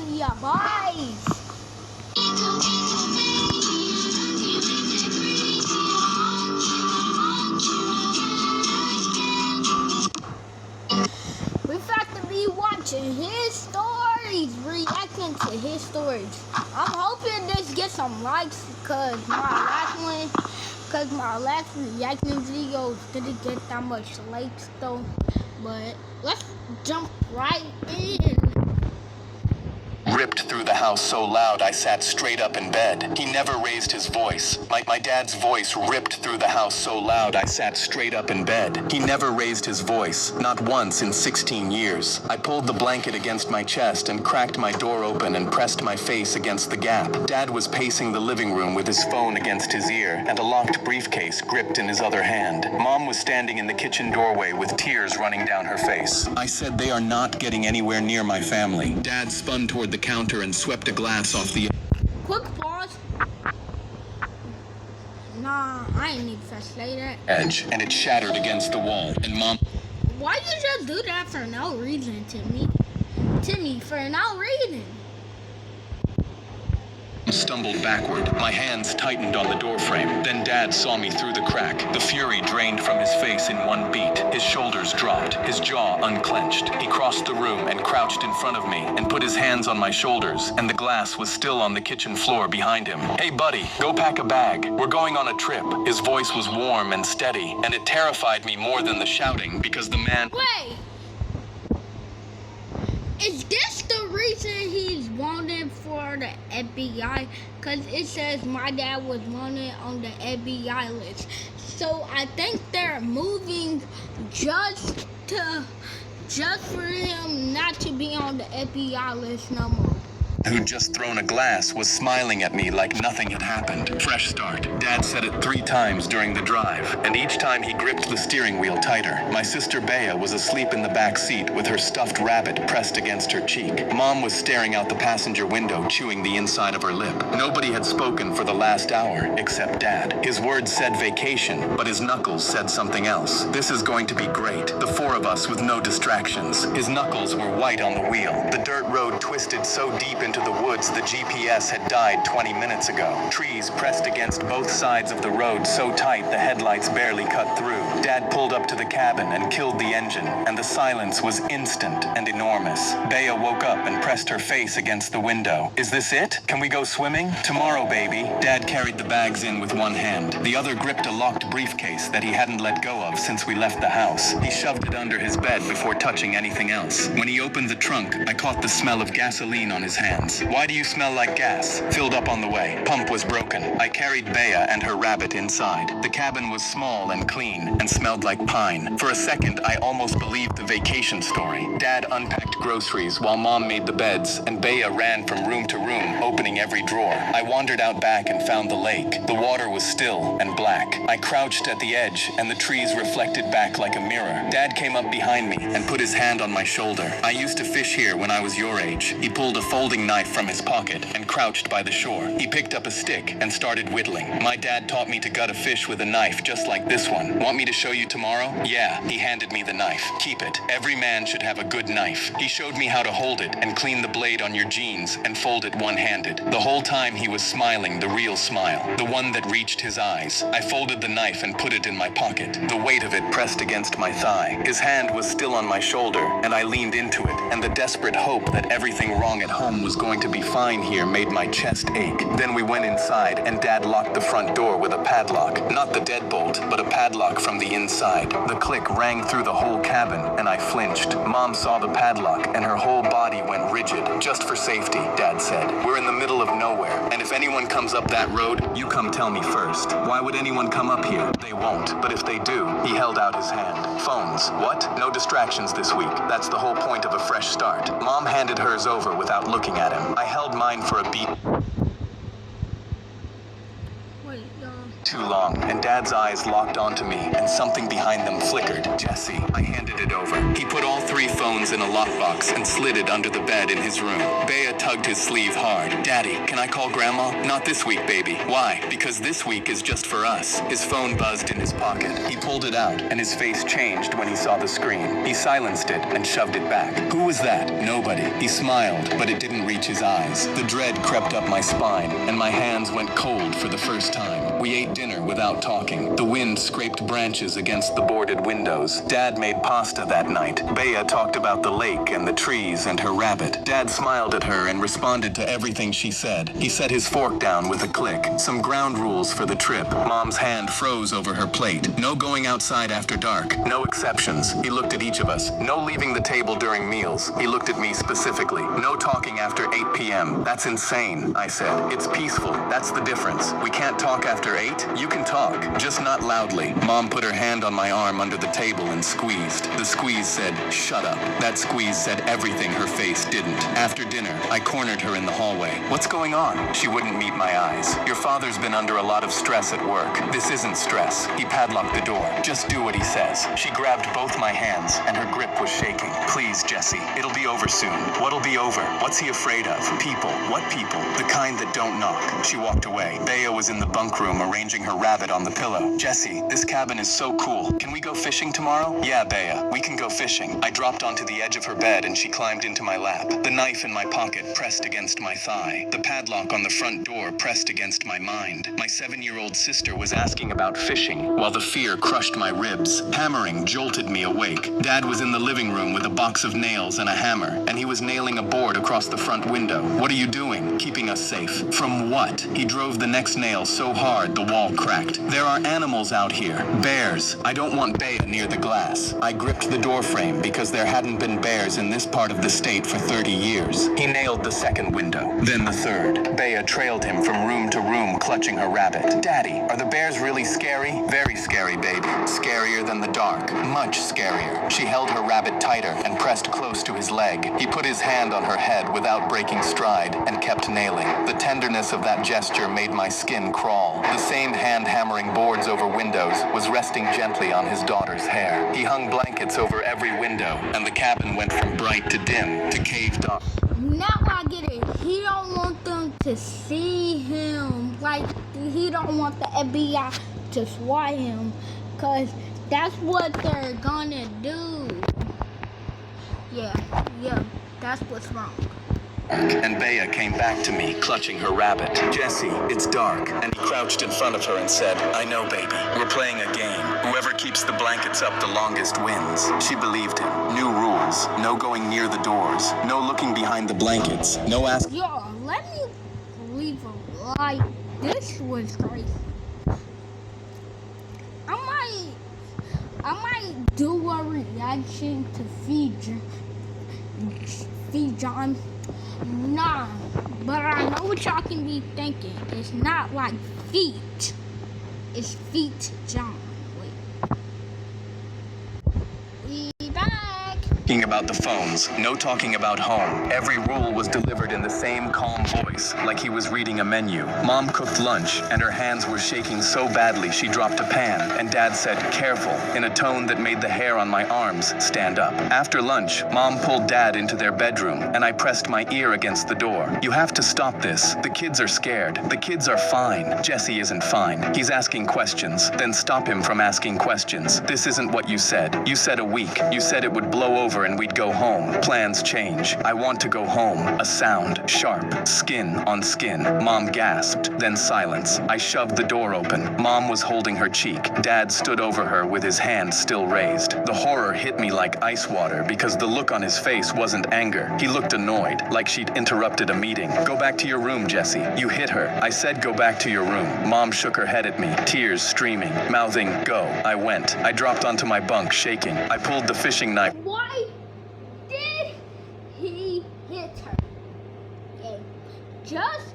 Yeah, boys. We got to be watching his stories, reacting to his stories. I'm hoping this gets some likes because my last reacting video didn't get that much likes though. But let's jump right in. Ripped through the house so loud I sat straight up in bed. He never raised his voice. My dad's voice ripped through the house so loud I sat straight up in bed. He never raised his voice, not once in 16 years. I pulled the blanket against my chest and cracked my door open and pressed my face against the gap. Dad was pacing the living room with his phone against his ear and a locked briefcase gripped in his other hand. Mom was standing in the kitchen doorway with tears running down her face. I said they are not getting anywhere near my family. Dad spun toward the counter and swept a glass off the Quick pause. Nah, I ain't need to say that. edge, and it shattered against the wall. And Mom, Why you just do that for no reason, Timmy? Timmy, for no reason. stumbled backward. My hands tightened on the doorframe. Then Dad saw me through the crack. The fury drained from his face in one beat. His shoulders dropped, his jaw unclenched. He crossed the room and crouched in front of me and put his hands on my shoulders, and the glass was still on the kitchen floor behind him. "Hey buddy, go pack a bag. We're going on a trip." His voice was warm and steady, and it terrified me more than the shouting because the man... Wait. Is this the reason he's wanted for the FBI? Because it says my dad was wanted on the FBI list. So I think they're moving just for him not to be on the FBI list no more. Who'd just thrown a glass, was smiling at me like nothing had happened. Fresh start. Dad said it 3 times during the drive, and each time he gripped the steering wheel tighter. My sister Bea was asleep in the back seat with her stuffed rabbit pressed against her cheek. Mom was staring out the passenger window, chewing the inside of her lip. Nobody had spoken for the last hour, except Dad. His words said vacation, but his knuckles said something else. This is going to be great. The 4 of us with no distractions. His knuckles were white on the wheel. The dirt road twisted so deep into the woods the GPS had died 20 minutes ago. Trees pressed against both sides of the road so tight the headlights barely cut through. Dad pulled up to the cabin and killed the engine, and the silence was instant and enormous. Bea woke up and pressed her face against the window. "Is this it? Can we go swimming?" "Tomorrow, baby." Dad carried the bags in with one hand. The other gripped a locked briefcase that he hadn't let go of since we left the house. He shoved it under his bed before touching anything else. When he opened the trunk, I caught the smell of gasoline on his hands. "Why do you smell like gas?" "Filled up on the way. Pump was broken." I carried Bea and her rabbit inside. The cabin was small and clean and smelled like pine. For a second, I almost believed the vacation story. Dad unpacked groceries while Mom made the beds, and Bea ran from room to room, opening every drawer. I wandered out back and found the lake. The water was still and black. I crouched at the edge, and the trees reflected back like a mirror. Dad came up behind me and put his hand on my shoulder. "I used to fish here when I was your age." He pulled a folding knife from his pocket and crouched by the shore. He picked up a stick and started whittling. "My dad taught me to gut a fish with a knife just like this one. Want me to show you tomorrow?" "Yeah." He handed me the knife. "Keep it. Every man should have a good knife." He showed me how to hold it and clean the blade on your jeans and fold it one-handed. The whole time he was smiling, the real smile, the one that reached his eyes. I folded the knife and put it in my pocket. The weight of it pressed against my thigh. His hand was still on my shoulder, and I leaned into it, and the desperate hope that everything wrong at home was going to be fine here made my chest ache. Then we went inside, and Dad locked the front door with a padlock. Not the deadbolt, but a padlock from the inside. The click rang through the whole cabin, and I flinched. Mom saw the padlock, and her whole body went rigid. "Just for safety," Dad said. "We're in the middle of nowhere, and if anyone comes up that road, you come tell me first." "Why would anyone come up here?" "They won't, but if they do..." He held out his hand. "Phones." "What?" "No distractions this week. That's the whole point of a fresh start." Mom handed hers over without looking at him. I held mine for a beat. Wait, y'all. Too long, and Dad's eyes locked onto me, and something behind them flickered. Jesse, I handed it over. He put all 3 phones in a lockbox and slid it under the bed in his room. Bea tugged his sleeve hard. Daddy, can I call Grandma? Not this week, baby. Why? Because this week is just for us. His phone buzzed in his pocket. He pulled it out, and his face changed when he saw the screen. He silenced it and shoved it back. Who was that? Nobody. He smiled, but it didn't reach his eyes. The dread crept up my spine, and my hands went cold for the first time. We ate dinner without talking. The wind scraped branches against the boarded windows. Dad made pasta that night. Bea talked about the lake and the trees and her rabbit. Dad smiled at her and responded to everything she said. He set his fork down with a click. Some ground rules for the trip. Mom's hand froze over her plate. No going outside after dark. No exceptions. He looked at each of us. No leaving the table during meals. He looked at me specifically. No talking after 8 p.m. That's insane, I said. It's peaceful. That's the difference. We can't talk after 8? You can talk, just not loudly. Mom put her hand on my arm under the table and squeezed. The squeeze said, shut up. That squeeze said everything her face didn't. After dinner, I cornered her in the hallway. What's going on? She wouldn't meet my eyes. Your father's been under a lot of stress at work. This isn't stress. He padlocked the door. Just do what he says. She grabbed both my hands, and her grip was shaking. Please, Jesse, it'll be over soon. What'll be over? What's he afraid of? People. What people? The kind that don't knock. She walked away. Bea was in the bunk room arranging her rabbit on the pillow. Jesse, this cabin is so cool. Can we go fishing tomorrow? Yeah, Bea, we can go fishing. I dropped onto the edge of her bed and she climbed into my lap. The knife in my pocket pressed against my thigh. The padlock on the front door pressed against my mind. My 7-year-old sister was asking about fishing, while the fear crushed my ribs. Hammering jolted me awake. Dad was in the living room with a box of nails and a hammer, and he was nailing a board across the front window. What are you doing? Keeping us safe. From what? He drove the next nail so hard the wall cracked. There are animals out here. Bears. I don't want Bea near the glass. I gripped the door frame because there hadn't been bears in this part of the state for 30 years. He nailed the second window, then the third. Bea trailed him from room to room, clutching her rabbit. Daddy, are the bears really scary? Very scary, baby. Scarier than the dark. Much scarier. She held her rabbit tighter and pressed close to his leg. He put his hand on her head without breaking stride and kept nailing. The tenderness of that gesture made my skin crawl. The same hand hammering boards over windows was resting gently on his daughter's hair. He hung blankets over every window, and the cabin went from bright to dim to caved off. Now I get it. He don't want them to see him. Like, he don't want the FBI to swat him. Because that's what they're gonna do. Yeah, that's what's wrong. And Bea came back to me, clutching her rabbit. Jesse, it's dark. And he crouched in front of her and said, I know, baby. We're playing a game. Whoever keeps the blankets up the longest wins. She believed him. New rules. No going near the doors. No looking behind the blankets. No asking. Yo, let me leave a like. This was crazy. I might do a reaction to Feed John. Nah, but I know what y'all can be thinking. It's not like feet. It's Feet John. Wait. We back. Talking about the phones, no talking about home. Every rule was delivered in the same calm voice, like he was reading a menu. Mom cooked lunch, and her hands were shaking so badly she dropped a pan, and Dad said, careful, in a tone that made the hair on my arms stand up. After lunch, Mom pulled Dad into their bedroom, and I pressed my ear against the door. You have to stop this. The kids are scared. The kids are fine. Jesse isn't fine. He's asking questions. Then stop him from asking questions. This isn't what you said. You said a week. You said it would blow over and we'd go home. Plans change. I want to go home. A sound. Sharp. Skin on skin. Mom gasped. Then silence. I shoved the door open. Mom was holding her cheek. Dad stood over her with his hand still raised. The horror hit me like ice water because the look on his face wasn't anger. He looked annoyed, like she'd interrupted a meeting. Go back to your room, Jesse. You hit her. I said go back to your room. Mom shook her head at me, tears streaming, mouthing, go. I went. I dropped onto my bunk, shaking. I pulled the fishing knife. Why did he hit her? Okay. Just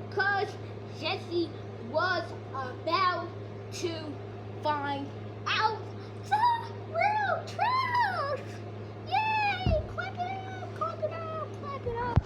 because Jesse was about to find out the real truth. Yay! Clap it up, clap it up, clap it up.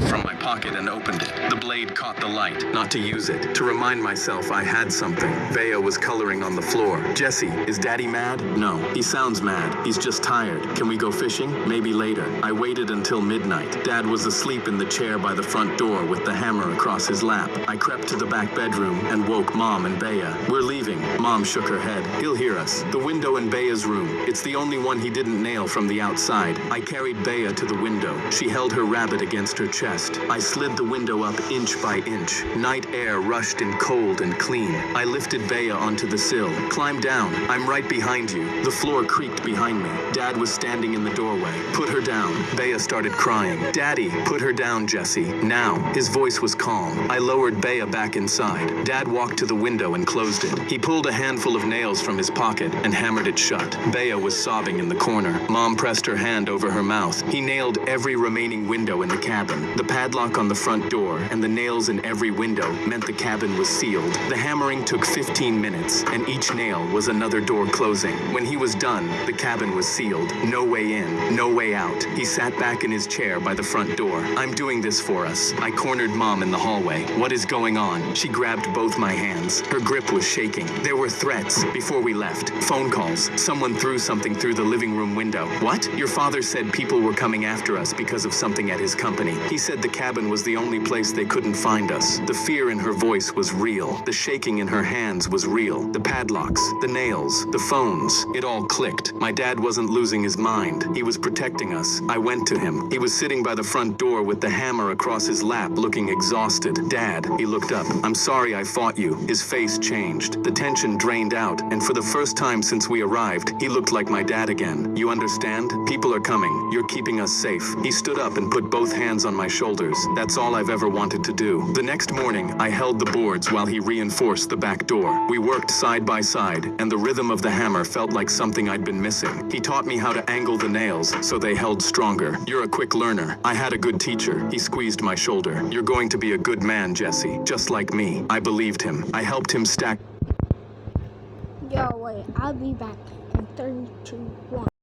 From my pocket and opened it. The blade caught the light, not to use it, to remind myself I had something. Bea was coloring on the floor. Jesse, is Daddy mad? No, he sounds mad. He's just tired. Can we go fishing? Maybe later. I waited until midnight. Dad was asleep in the chair by the front door with the hammer across his lap. I crept to the back bedroom and woke Mom and Bea. We're leaving. Mom shook her head. He'll hear us. The window in Bea's room. It's the only one he didn't nail from the outside. I carried Bea to the window. She held her rabbit against her chest. I slid the window up inch by inch. Night air rushed in cold and clean. I lifted Bea onto the sill. Climb down. I'm right behind you. The floor creaked behind me. Dad was standing in the doorway. Put her down. Bea started crying. Daddy, put her down, Jesse. Now. His voice was calm. I lowered Bea back inside. Dad walked to the window and closed it. He pulled a handful of nails from his pocket and hammered it shut. Bea was sobbing in the corner. Mom pressed her hand over her mouth. He nailed every remaining window in the cabin. The padlock on the front door and the nails in every window meant the cabin was sealed. The hammering took 15 minutes, and each nail was another door closing. When he was done, the cabin was sealed. No way in, no way out. He sat back in his chair by the front door. I'm doing this for us. I cornered Mom in the hallway. What is going on? She grabbed both my hands. Her grip was shaking. There were threats before we left. Phone calls. Someone threw something through the living room window. What? Your father said people were coming after us because of something at his company. He said the cabin was the only place they couldn't find us. The fear in her voice was real. The shaking in her hands was real. The padlocks, the nails, the phones, it all clicked. My dad wasn't losing his mind. He was protecting us. I went to him. He was sitting by the front door with the hammer across his lap, looking exhausted. Dad, he looked up. I'm sorry I fought you. His face changed. The tension drained out, and for the first time since we arrived, he looked like my dad again. You understand? People are coming. You're keeping us safe. He stood up and put both hands on my shoulders. That's all I've ever wanted to do. The next morning, I held the boards while he reinforced the back door. We worked side by side, and the rhythm of the hammer felt like something I'd been missing. He taught me how to angle the nails so they held stronger. You're a quick learner. I had a good teacher. He squeezed my shoulder. You're going to be a good man, Jesse, just like me. I believed him. I helped him stack. Yo, wait, I'll be back in 3, 2, 1.